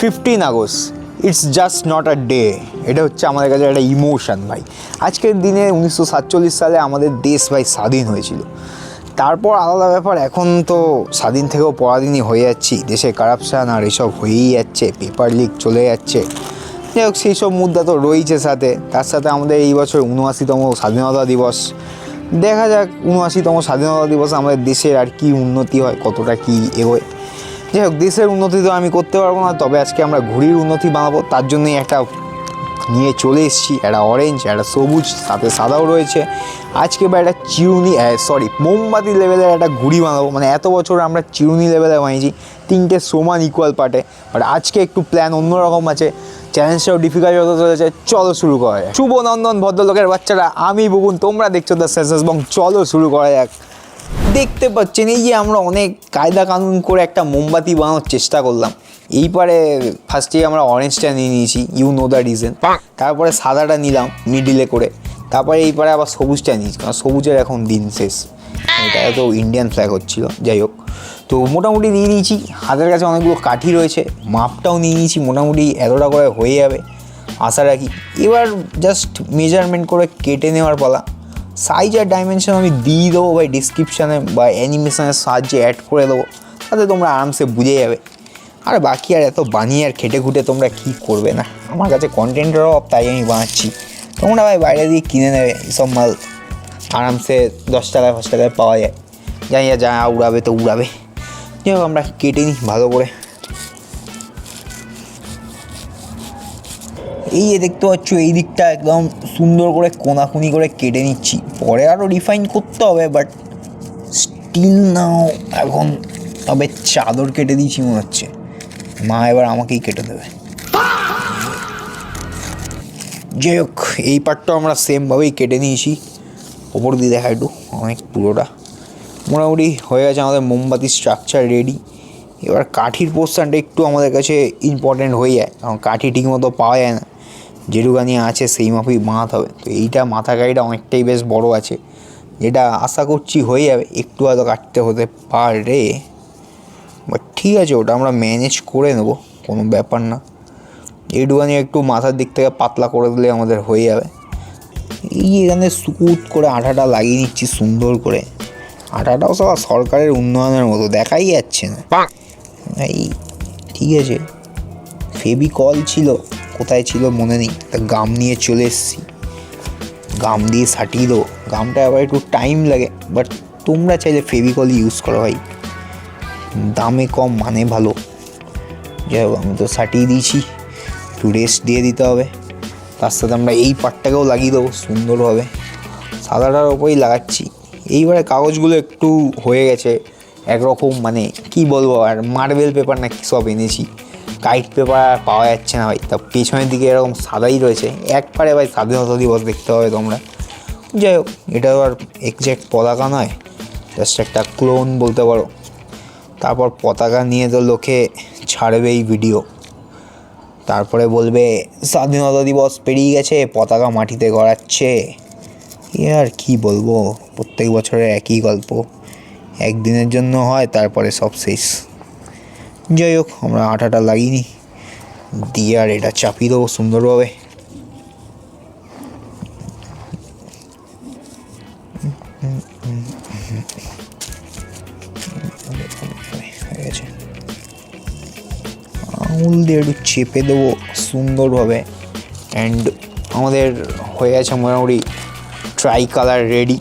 15 August it's just not a day, এটা হচ্ছে আমাদের কাছে একটা ইমোশন ভাই। আজকের দিনে 1947 সালে আমাদের দেশ ভাই স্বাধীন হয়েছিল। তারপর আলাদা ব্যাপার, এখন তো স্বাধীন থেকেও পরাধীনই হয়ে যাচ্ছি, দেশে কারাপশান আর এসব হয়েই যাচ্ছে, পেপার লিক চলে যাচ্ছে। যাই হোক, সেই সব মুদ্রা তো রয়েছে সাথে। তার সাথে আমাদের এই বছর ৭৯তম স্বাধীনতা দিবস। দেখা যাক ৭৯তম স্বাধীনতা দিবসে আমাদের দেশের আর কি উন্নতি হয়, কতটা কি এগোয়। যাই হোক, দেশের উন্নতি তো আমি করতে পারবো না, তবে আজকে আমরা ঘুড়ির উন্নতি বানাবো। তার জন্যই একটা নিয়ে চলে এসেছি, একটা অরেঞ্জ, একটা সবুজ, সাথে সাদাও রয়েছে। আজকে বা একটা মোমবাতি লেভেলের একটা ঘুড়ি বানাবো। মানে এত বছর আমরা চিরুনি লেভেলে বানিয়েছি, তিনটে সমান ইকুয়াল পার্টে। বাট আজকে একটু প্ল্যান অন্যরকম আছে, চ্যালেঞ্জটাও ডিফিকাল্ট হতে চলেছে। চলো শুরু করা যাক। শুভ নন্দন ভদ্রলোকের বাচ্চারা, আমি বুবুন, তোমরা দেখছো দ্য সেন্সেস বং। চলো শুরু করা যাক। দেখতে পাচ্ছেন এই যে আমরা অনেক কায়দা কানুন করে একটা মোমবাতি বানানোর চেষ্টা করলাম। এইবারে ফার্স্টে আমরা অরেঞ্জটা নিয়ে নিয়েছি, ইউ নো দ্য রিজন। তারপরে সাদাটা নিলাম মিডিলে করে, তারপরে এইবারে আবার সবুজটা নিয়েছি, কারণ সবুজের এখন দিন শেষ। এটা তো ইন্ডিয়ান ফ্ল্যাগ হচ্ছিলো। যাই হোক, তো মোটামুটি নিয়ে নিয়েছি। হাতের কাছে অনেকগুলো কাঠি রয়েছে, মাপটাও নিয়ে নিয়েছি, মোটামুটি এতটা করে হয়ে যাবে আশা রাখি। এবার জাস্ট মেজারমেন্ট করে কেটে নেওয়ার পালা। সাইজ আর ডাইমেনশন আমি দিয়ে দেবো ভাই ডিসক্রিপশানে বা অ্যানিমেশনের সাহায্যে অ্যাড করে দেবো, তাতে তোমরা আরামসে বুঝে যাবে। আর বাকি আর এত বানিয়ে আর খেটে খুঁটে তোমরা কী করবে না, আমার কাছে কন্টেন্টের অভাব, তাই আমি বানাচ্ছি। তোমরা ভাই বাইরে দিয়ে কিনে নেবে, এসব মাল আরামসে 10 টাকায় 5 টাকায় পাওয়া যায়। জানি যা উড়াবে তো উড়াবে। যাই হোক, আমরা কেটে নিই ভালো করে। এই যে দেখতে পাচ্ছ, এই দিকটা একদম সুন্দর করে কোনাকুনি করে কেটে নিচ্ছি। পরে আরও রিফাইন করতে হবে, বাট স্টিল নাও এখন তবে চাদর কেটে দিয়েছি মনে হচ্ছে। মা এবার আমাকেই কেটে দেবে। যাই হোক, এই পার্টটাও আমরা সেমভাবেই কেটে নিয়েছি। ওপর দিয়ে দেখা একটু অনেক পুরোটা মোটামুটি হয়ে গেছে। আমাদের মোমবাতির স্ট্রাকচার রেডি। এবার কাঠির পোর্শনটা একটু আমাদের কাছে ইম্পর্ট্যান্ট হয়ে যায়, কারণ কাঠি ঠিকমতো পাওয়া যায় না, যেটুকানি আছে সেই মাপেই বানাতে হবে। তো এইটা মাথা কাঠিটা অনেকটাই বেশ বড় আছে, যেটা আশা করছি হয়ে যাবে। একটু হয়তো কাটতে হতে পারে, বাট ঠিক আছে, ওটা আমরা ম্যানেজ করে নেবো, কোনো ব্যাপার না। এইটুখানি একটু মাথার দিক থেকে পাতলা করে দিলে আমাদের হয়ে যাবে। এই এখানে সুকুত করে আঠাটা লাগিয়ে নিচ্ছি সুন্দর করে। আঠাটাও সব সরকারের উন্নয়নের মতো, দেখাই যাচ্ছে না। এই ঠিক আছে, ফেভিকল ছিল, কোথায় ছিল মনে নেই, তা গাম নিয়ে চলে এসেছি। গাম দিয়ে সাটিয়ে দেবো। গামটা আবার একটু টাইম লাগে, বাট তোমরা চাইলে ফেভিকল ইউজ করো ভাই, দামে কম মানে ভালো। যাই হোক, আমি তো সাটিয়ে দিয়েছি, একটু রেস্ট দিয়ে দিতে হবে। তার সাথে আমরা এই পার্টটাকেও লাগিয়ে দেবো সুন্দরভাবে, সাদাটার ওপরেই লাগাচ্ছি। এইবারে কাগজগুলো একটু হয়ে গেছে একরকম, মানে কি বলবো, আর মার্বেল পেপার না কি সব এনেছি, কাইট পেপার আর পাওয়া যাচ্ছে না ভাই। তা পেছনের দিকে এরকম সাদাই রয়েছে, একবারে ভাই স্বাধীনতা দিবস দেখতে হবে তোমরা। যাই হোক, এটা আর এক্স্যাক্ট পতাকা নয়, জাস্ট একটা ক্লোন বলতে পারো। তারপর পতাকা নিয়ে তো লোকে ছাড়বে এই ভিডিও, তারপরে বলবে স্বাধীনতা দিবস পেরিয়ে গেছে, পতাকা মাটিতে গড়াচ্ছে। এ আর কী বলবো, প্রত্যেক বছরের একই গল্প, একদিনের জন্য হয়, তারপরে সব শেষ। যাই হোক, আমরা আঠাটা লাগিয়ে নিই, দিয়ে আর এটা চাপিয়ে দেবো সুন্দরভাবে। হয়ে গেছে, আঙুল দিয়ে একটু চেপে দেবো সুন্দরভাবে। অ্যান্ড আমাদের হয়ে গেছে মোটামুটি ট্রাই কালার রেডি।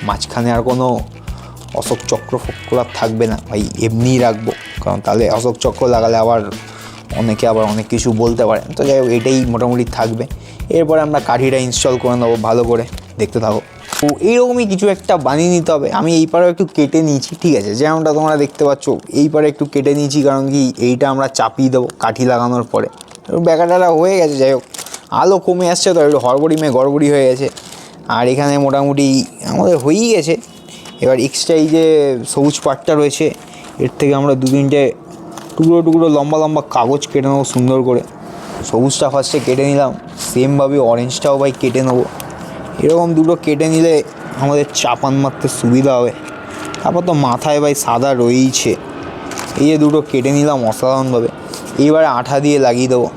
মাঝখানে আর কোনো অশোক চক্র ফক্র থাকবে না ভাই, এমনিই রাখবো, কারণ তাহলে অশোক চক্র লাগালে আবার অনেকে আবার অনেক কিছু বলতে পারে। তো যাই হোক, এটাই মোটামুটি থাকবে। এরপরে আমরা কাঠিটা ইনস্টল করে নেবো ভালো করে, দেখতে থাকো। তো এইরকমই কিছু একটা বানিয়ে নিতে হবে। আমি এই পারেও একটু কেটে নিয়েছি, ঠিক আছে, যেমনটা তোমরা দেখতে পাচ্ছ। এই পারে একটু কেটে নিয়েছি, কারণ কি এইটা আমরা চাপিয়ে দেবো কাঠি লাগানোর পরে। ব্যাকাটাটা হয়ে গেছে। যাই হোক, আলো কমে আসছে তো একটু গড়বড়ি হয়ে গেছে। আর এখানে মোটামুটি আমাদের হয়েই গেছে। এবার এক্সট্রা এই যে সবুজ পাটটা রয়েছে, এর থেকে আমরা 2-3টে টুকরো লম্বা কাগজ কেটে নেবো সুন্দর করে। সবুজটা ফার্স্টে কেটে নিলাম, সেমভাবে অরেঞ্জটাও ভাই কেটে নেবো। এরকম দুটো কেটে নিলে আমাদের চাপান মারতে সুবিধা হবে। তারপর তো মাথায় ভাই সাদা রয়েইছে, এই যে দুটো কেটে নিলাম অসাধারণভাবে। এইবারে আঠা দিয়ে লাগিয়ে দেবো।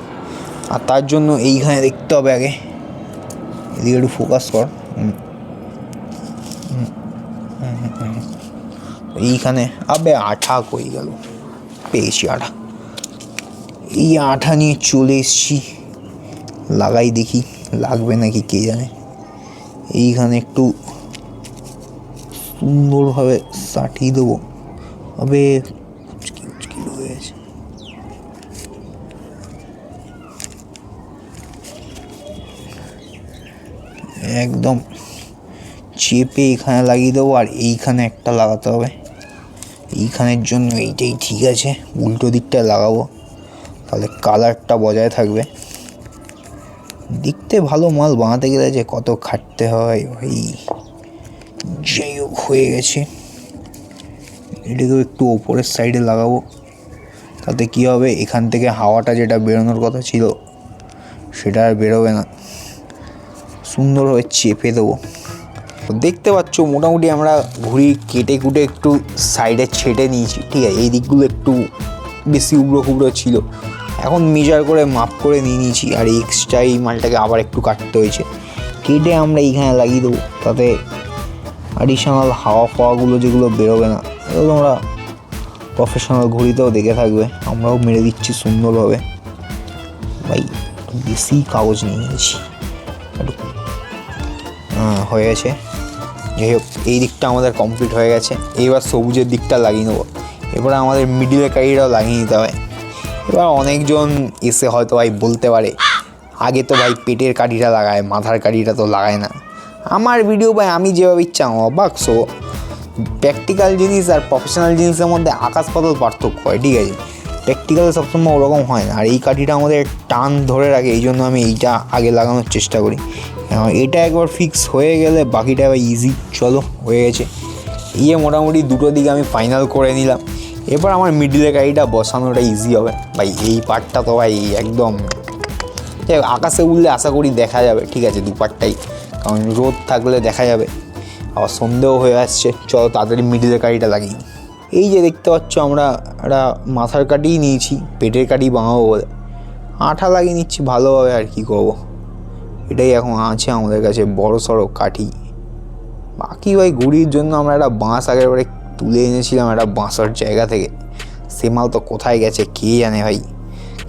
আর তার জন্য এইখানে দেখতে হবে আগে, এদিকে একটু ফোকাস কর। এইখানে আবে আঠা কই গেল, পেয়েছি আঠা। এই আঠা নিয়ে চলে এসছি, লাগাই দেখি লাগবে নাকি কে জানে। এইখানে একটু সুন্দরভাবে সাটিয়ে দেবো। আবে হয়ে গেছে, একদম চেপে এখানে লাগিয়ে দেবো। আর এইখানে একটা লাগাতে হবে, এইখানের জন্য এইটাই ঠিক আছে। উল্টো দিকটা লাগাবো, তাহলে কালারটা বজায় থাকবে। দেখতে ভালো মাল বানাতে গেলে যে কত খাটতে হয় ভাই। যাই হোক হয়ে গেছে। এটাকেও একটু ওপরের সাইডে লাগাবো, তাতে কী হবে, এখান থেকে হাওয়াটা যেটা বেরোনোর কথা ছিল সেটা আর বেরোবে না। সুন্দরভাবে চেপে দেবো। দেখতে পাচ্ছ মোটামুটি আমরা ঘুড়ি কেটে কুটে একটু সাইডে ছেটে নিয়েছি, ঠিক আছে। এই দিকগুলো একটু বেশি উবড়ো খুবড়ো ছিল, এখন মেজার করে মাপ করে নিয়ে নিয়েছি। আর এক্সট্রা এই মালটাকে আবার একটু কাটতে হয়েছে, কেটে আমরা এইখানে লাগিয়ে দেবো। তাতে অ্যাডিশনাল হাওয়া ফাওয়াগুলো যেগুলো বেরোবে না, এগুলো তোমরা প্রফেশনাল ঘুড়িতেও দেখে থাকবে। আমরাও মেরে দিচ্ছি সুন্দরভাবে। ভাই বেশি কাগজ নিয়ে নিয়েছি, হয়ে গেছে। যাই হোক এই দিকটা আমাদের কমপ্লিট হয়ে গেছে। এইবার সবুজের দিকটা লাগিয়ে নেবো। এবারে আমাদের মিডিলের কাঠিটাও লাগিয়ে নিতে হবে। এবার অনেকজন এসে হয়তো ভাই বলতে পারে, আগে তো ভাই পেটের কাঠিটা লাগায়, মাথার কাঠিটা তো লাগায় না। আমার ভিডিও ভাই আমি যেভাবে ইচ্ছা অবাক। সো প্র্যাকটিক্যাল জিনিস আর প্রফেশনাল জিনিসের মধ্যে আকাশ পাতাল পার্থক্য হয়, ঠিক আছে। প্র্যাকটিক্যাল সবসময় ওরকম হয় না। আর এই কাঠিটা আমাদের টান ধরে রাখে, এই জন্য আমি এইটা আগে লাগানোর চেষ্টা করি। এটা একবার ফিক্স হয়ে গেলে বাকিটা এবার ইজি। চলো হয়ে গেছে। মোটামুটি দুটো দিকে আমি ফাইনাল করে নিলাম। এবার আমার মিডিলের গাড়িটা বসানোটা ইজি হবে ভাই। এই পার্টটা তো ভাই একদম আকাশে উঠলে আশা করি দেখা যাবে, ঠিক আছে, দু পার্টটাই। কারণ রোদ থাকলে দেখা যাবে, আবার সন্দেহ হয়ে আসছে। চলো তাড়াতাড়ি মিডিলের গাড়িটা লাগিয়ে। এই যে দেখতে পাচ্ছ আমরা একটা মাথার কাটিই নিয়েছি, পেটের কাটি বানাবো বলে আঠা লাগিয়ে নিচ্ছি ভালোভাবে। আর কি করবো, এটাই এখন আছে আমাদের কাছে বড় সড়ো কাঠি। বাকি ভাই ঘুড়ির জন্য আমরা একটা বাঁশ আগের বারে তুলে এনেছিলাম একটা বাঁশের জায়গা থেকে, সে মাল তো কোথায় গেছে কে জানে ভাই।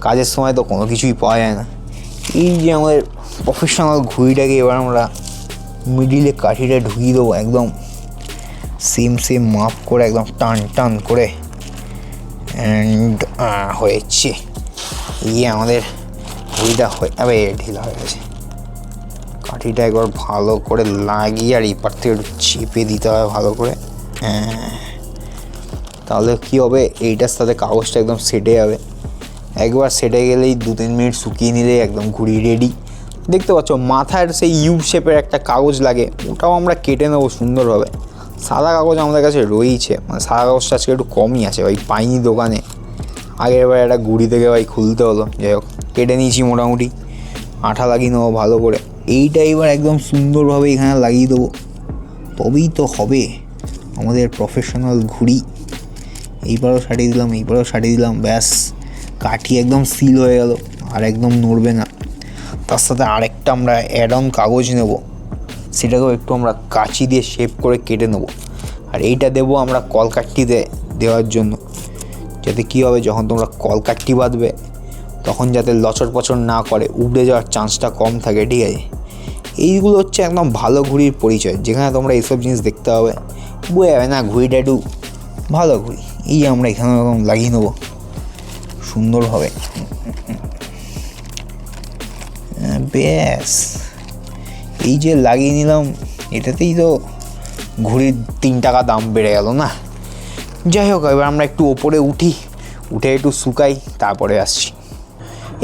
কাজের সময় তো কোনো কিছুই পাওয়া যায় না। এই যে আমাদের প্রফেশনাল ঘুড়িটাকে এবার আমরা মিডিলে কাঠিটা ঢুকিয়ে দেবো, একদম সেম মাপ করে, একদম টান করে। অ্যান্ড হয়েছে। আমাদের ঘুড়িটা ঢিলা হয়ে গেছে। কাঠিটা একবার ভালো করে লাগিয়ে আর এই পার থেকে একটু চেপে দিতে হবে ভালো করে। তাহলে কী হবে, এইটার সাথে কাগজটা একদম সেটে যাবে। একবার সেটে গেলেই 2-3 মিনিট শুকিয়ে নিলেই একদম ঘুড়ি রেডি। দেখতে পাচ্ছ মাথার সেই ইউ শেপের একটা কাগজ লাগে, ওটাও আমরা কেটে নেবো সুন্দরভাবে। সাদা কাগজ আমাদের কাছে রয়েছে, মানে সাদা কাগজটা আজকে একটু কমই আছে ভাই, পাইনি দোকানে। আগের বার একটা ঘুড়ি থেকে ভাই খুলতে হলো। যাই হোক কেটে নিয়েছি মোটামুটি, আঠা লাগিয়ে নেবো ভালো করে। এইটা এবার একদম সুন্দরভাবে এখানে লাগিয়ে দেবো, তবেই তো হবে আমাদের প্রফেশনাল ঘুড়ি। এইবারও সাটিয়ে দিলাম, ব্যাস কাঠি একদম সিল হয়ে গেল, আর একদম নড়বে না। তার সাথে আরেকটা আমরা অ্যাড অন কাগজ নেব, সেটাকেও একটু আমরা কাঁচি দিয়ে শেপ করে কেটে নেব। আর এইটা দেবো আমরা কলকাট্টিতে দেওয়ার জন্য, যাতে কী হবে, যখন তোমরা কলকাট্টি বাঁধবে তখন যাতে লচর পচর না করে, উবড়ে যাওয়ার চান্সটা কম থাকে, ঠিক আছে। এইগুলো হচ্ছে একদম ভালো ঘুড়ির পরিচয়, যেখানে তোমরা এইসব জিনিস দেখতে হবে, বুঝে যাবে না ঘুড়িটা একটু ভালো ঘুড়ি। আমরা এখানে এরকম লাগিয়ে নেবো সুন্দরভাবে। ব্যাস এই যে লাগিয়ে নিলাম, এটাতেই তো ঘুড়ির 3 টাকা দাম বেড়ে গেল না। যাই হোক এবার আমরা একটু ওপরে উঠে একটু শুকাই, তারপরে আসছি।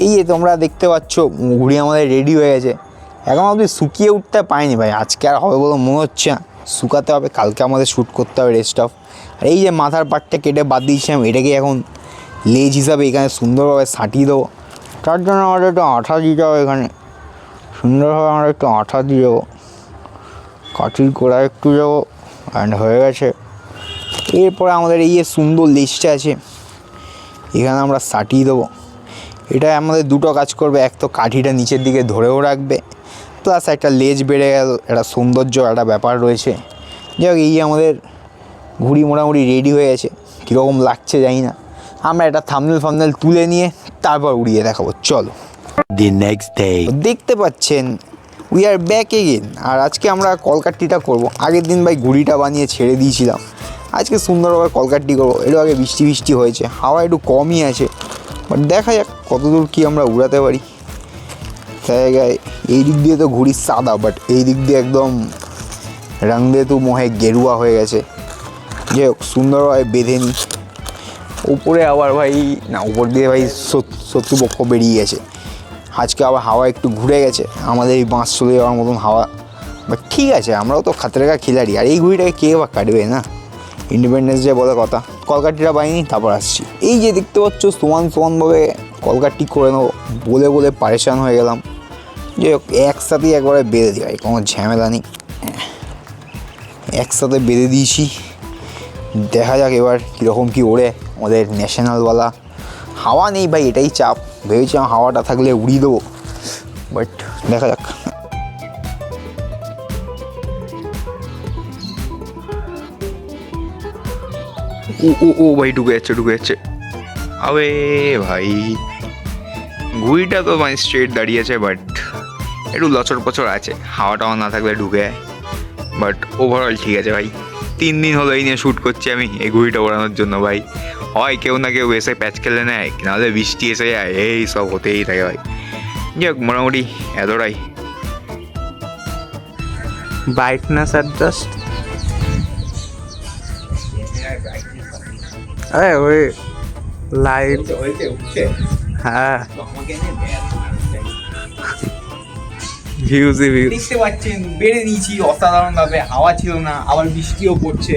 এই যে তোমরা দেখতে পাচ্ছ ঘুড়ি আমাদের রেডি হয়ে গেছে। এখন অবধি শুকিয়ে উঠতে পাইনি ভাই, আজকে আর হবে বলে মনে হচ্ছে না। শুকাতে হবে, কালকে আমাদের শ্যুট করতে হবে রেস্ট অফ। আর এই যে মাথার পার্টটা কেটে বাদ দিয়েছিলাম, এটাকে এখন লেজ হিসাবে এখানে সুন্দরভাবে সাটিয়ে দেবো। তার জন্য আমাদের একটু আঠা দিতে হবে, এখানে সুন্দরভাবে আমরা একটু আঠা দিয়ে দেবো, কাঠির গোড়ায় একটু যাবো। অ্যান্ড হয়ে গেছে। এরপরে আমাদের এই যে সুন্দর লেজটা আছে, এখানে আমরা সাটিয়ে দেবো। এটা আমাদের দুটো কাজ করবে, এক তো কাঠিটা নিচের দিকে ধরেও রাখবে, প্লাস একটা লেজ বেড়ে গেল, একটা সৌন্দর্য একটা ব্যাপার রয়েছে। যাই হোক, এই আমাদের ঘুড়ি মোটামুটি রেডি হয়ে গেছে। কীরকম লাগছে জানি না, আমরা একটা থাম্বনেল তুলে নিয়ে তারপর উড়িয়ে দেখাবো। চলো। The next day. দেখতে পাচ্ছেন উই আর ব্যাক এগেন। আর আজকে আমরা কলকাট্টিটা করব। আগের দিন ভাই ঘুড়িটা বানিয়ে ছেড়ে দিয়েছিলাম, আজকে সুন্দরভাবে কলকাট্টি করবো। একটু আগে বৃষ্টি হয়েছে, হাওয়া একটু কমই আছে, বাট দেখা যাক কতদূর কী আমরা উড়াতে পারি। জায়গায় এই দিক দিয়ে তো ঘুড়ি সাদা, বাট এই দিক দিয়ে একদম রং দিয়ে তো মোহে গেরুয়া হয়ে গেছে। যাই হোক, সুন্দরভাবে বেঁধে নিই। উপরে আবার ভাই না, উপর দিয়ে ভাই শত্রুপক্ষ বেরিয়ে গেছে। আজকে আবার হাওয়া একটু ঘুরে গেছে, আমাদের এই বাঁশ চলে যাওয়ার মতন হাওয়া। বাট ঠিক আছে, আমরাও তো খাতরেকা খিলাড়ি। আর এই ঘুড়িটাকে কে বা কাটবে না, ইন্ডিপেন্ডেন্স ডে বলে কথা। কলকাট্টিটা পাইনি, তারপর আসছি। এই যে দেখতে পাচ্ছ সমানভাবে কলকাট্টি করে নেবো বলে পারেশান হয়ে গেলাম। যাই হোক, একসাথেই একবারে বেঁধে দিই ভাই, কোনো ঝামেলা নেই। একসাথে বেঁধে দিয়েছি, দেখা যাক এবার কীরকম কী ওড়ে আমাদের ন্যাশনালওয়ালা। হাওয়া নেই ভাই, এটাই চাপ। ভেবেছিলাম হাওয়াটা থাকলে উড়িয়ে দেবো, বাট দেখা যাক। ও ভাই ঢুকে যাচ্ছে। আবে ভাই, ঘুড়িটা তো মানে স্ট্রেট দাঁড়িয়েছে, বাট একটু লচর পচর আছে, হাওয়া টাওয়া না থাকলে ঢুকে যায়। বাট ওভারঅল ঠিক আছে ভাই। 3 দিন হলো এই নিয়ে শ্যুট করছি আমি, এই ঘুড়িটা ওড়ানোর জন্য ভাই। হয় কেউ না কেউ এসে প্যাচ খেলে নেয়, নাহলে বৃষ্টি এসে যায়, এই সব হতেই থাকে ভাই। যাই হোক, মোটামুটি এতটাই। ব্রাইটনেস অ্যাডজাস্ট, ওই লাইট, হ্যাঁ ভিউজি ভিউ দেখতে পাচ্ছেন বেড়ে নিয়েছি অসাধারণভাবে। হাওয়া ছিল না, আবার বৃষ্টিও পড়ছে,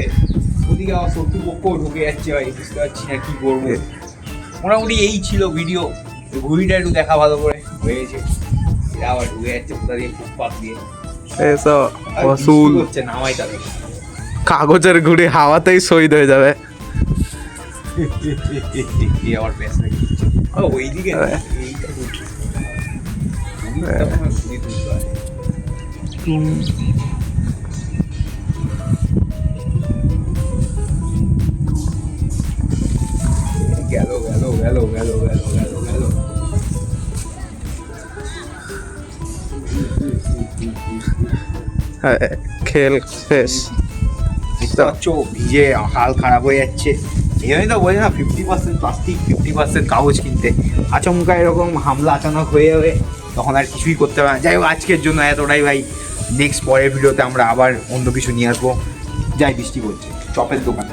ওদিকে আবার শত্রুপক্ষও ঢুকে যাচ্ছে ভাই, বুঝতে পারছি না কী করবো। মোটামুটি এই ছিল ভিডিও। ঘুড়িটা একটু দেখা ভালো করে হয়েছে, এরা আবার ঢুকে যাচ্ছে কোথা দিয়ে, ফুটপাথ দিয়ে। এসব আর অসুল বৃষ্টি হচ্ছে, নামাই তাদের। কাগজের ঘুড়ি হাওয়াতেই শহীদ হয়ে যাবে। এই আবার প্যাচ লেগে যাচ্ছে। ওইদিকে না, এইটা ঘুরছে। ওদিকটা মনে হয় ঘুরে তুলতে হয়। গেল। খেল শেষ। দেখতে পাচ্ছ ভিজে হাল খারাপ হয়ে যাচ্ছে। এই জন্যই তো বলছি না, 50% প্লাস্টিক 50% কাগজ কিনতে। আচমকা এরকম হামলা আচানক হয়ে যাবে, তখন আর কিছুই করতে পারে না। যাই হোক, আজকের জন্য এতটাই ভাই। নেক্সট পরের ভিডিওতে আমরা আবার অন্য কিছু নিয়ে আসবো। যাই, বৃষ্টি পড়ছে, চপের দোকান।